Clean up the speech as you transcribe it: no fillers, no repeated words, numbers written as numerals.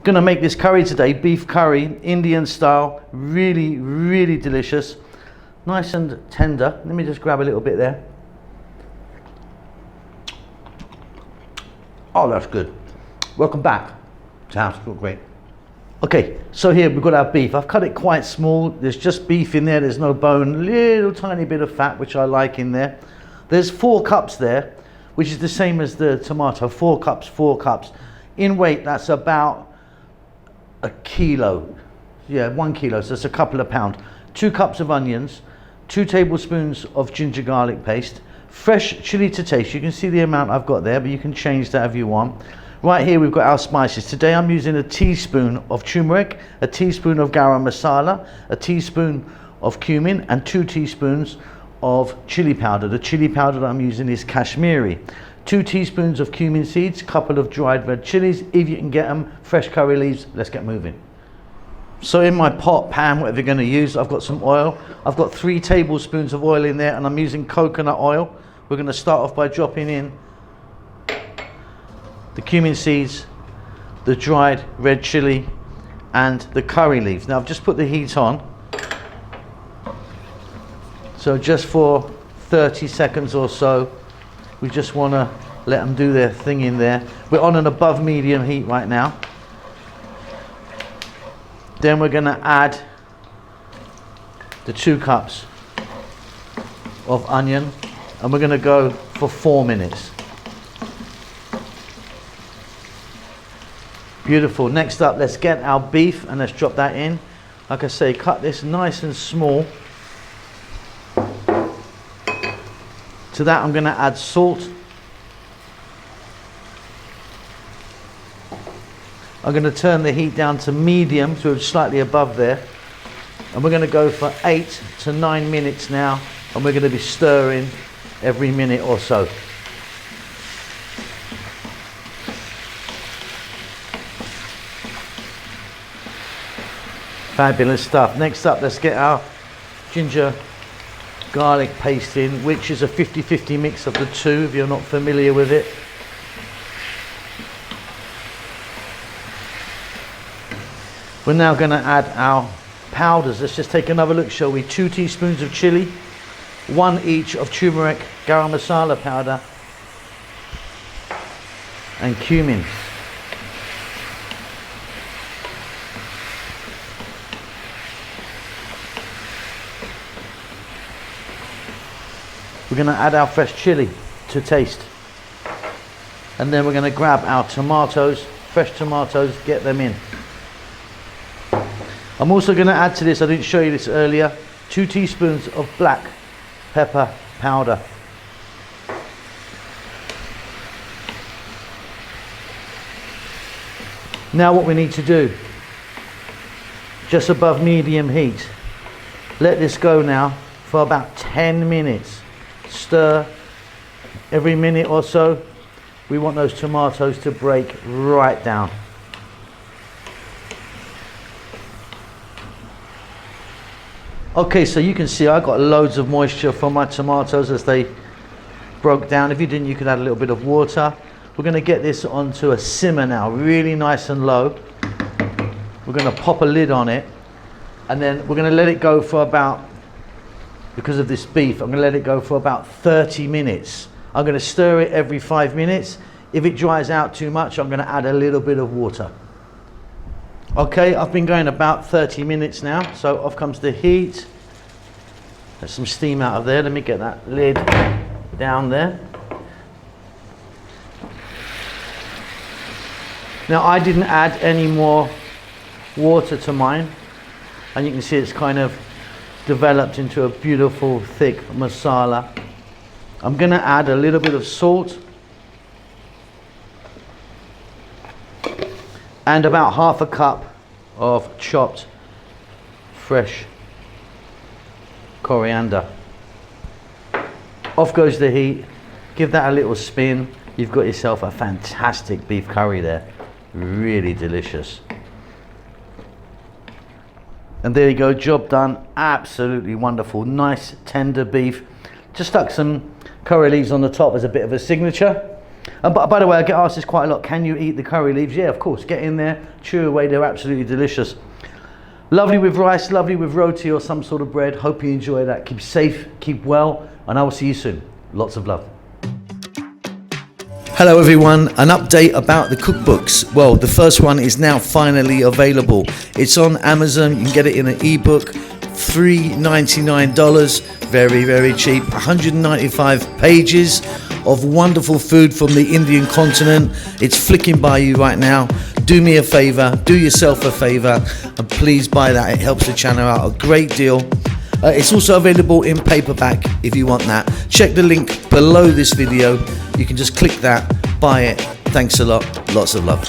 Gonna make this curry today, beef curry, Indian style, really, really delicious. Nice and tender. Let me just grab a little bit there. Oh, that's good. Welcome back to House Cook Great. Okay, so here we've got our beef. I've cut it quite small. There's just beef in there, there's no bone, little tiny bit of fat, which I like in there. There's 4 cups there, which is the same as the tomato, 4 cups, 4 cups. In weight, that's about a kilo. Yeah, 1 kilo, so it's a couple of pounds. 2 cups of onions, 2 tablespoons of ginger garlic paste, fresh chili to taste. You can see the amount I've got there, but you can change that if you want. Right here we've got our spices. Today I'm using a teaspoon of turmeric, a teaspoon of garam masala, a teaspoon of cumin, and 2 teaspoons of chili powder. The chili powder that I'm using is Kashmiri. 2 teaspoons of cumin seeds, couple of dried red chilies, if you can get them, fresh curry leaves. Let's get moving. So in my pot, pan, whatever you're going to use, I've got some oil. I've got 3 tablespoons of oil in there, and I'm using coconut oil. We're going to start off by dropping in the cumin seeds, the dried red chili, and the curry leaves. Now I've just put the heat on, so just for 30 seconds or so, we just want to let them do their thing in there. We're on an above medium heat right now. Then we're going to add the 2 cups of onion, and we're going to go for 4 minutes. Beautiful. Next up, let's get our beef and let's drop that in. Like I say, cut this nice and small. To that I'm going to add salt. I'm going to turn the heat down to medium, so it's slightly above there. And we're going to go for 8 to 9 minutes now, and we're going to be stirring every minute or so. Fabulous stuff. Next up, let's get our ginger garlic paste in, which is a 50-50 mix of the 2 if you're not familiar with it. We're now going to add our powders. Let's just take another look, shall we? 2 teaspoons of chili, 1 each of turmeric, garam masala powder, and cumin. We're going to add our fresh chili to taste. And then we're going to grab our tomatoes, fresh tomatoes, get them in. I'm also going to add to this, I didn't show you this earlier, 2 teaspoons of black pepper powder. Now what we need to do, just above medium heat, let this go now for about 10 minutes. Stir every minute or so. We want those tomatoes to break right down. Okay, so you can see I got loads of moisture from my tomatoes as they broke down. If you didn't, you could add a little bit of water. We're going to get this onto a simmer now, really nice and low. We're going to pop a lid on it, and then we're going to let it go for about, because of this beef, I'm going to let it go for about 30 minutes. I'm going to stir it every 5 minutes. If it dries out too much, I'm going to add a little bit of water. Okay, I've been going about 30 minutes now, so off comes the heat. There's some steam out of there. Let me get that lid down there. Now I didn't add any more water to mine, and you can see it's kind of developed into a beautiful thick masala. I'm going to add a little bit of salt and about half a cup of chopped fresh coriander. Off goes the heat. Give that a little spin. You've got yourself a fantastic beef curry there. Really delicious. And there you go, job done. Absolutely wonderful. Nice tender beef. Just stuck some curry leaves on the top as a bit of a signature. But by the way, I get asked this quite a lot. Can you eat the curry leaves? Yeah, of course. Get in there, chew away. They're absolutely delicious. Lovely with rice, lovely with roti or some sort of bread. Hope you enjoy that. Keep safe, keep well, and I will see you soon. Lots of love. Hello everyone, an update about the cookbooks. Well, the first one is now finally available. It's on Amazon. You can get it in an ebook, $3.99. Very, very cheap. 195 pages of wonderful food from the Indian continent. It's flicking by you right now. Do me a favor, do yourself a favor, and please buy that. It helps the channel out a great deal. It's also available in paperback if you want that. Check the link below this video. You can just click that, buy it. Thanks a lot. Lots of love.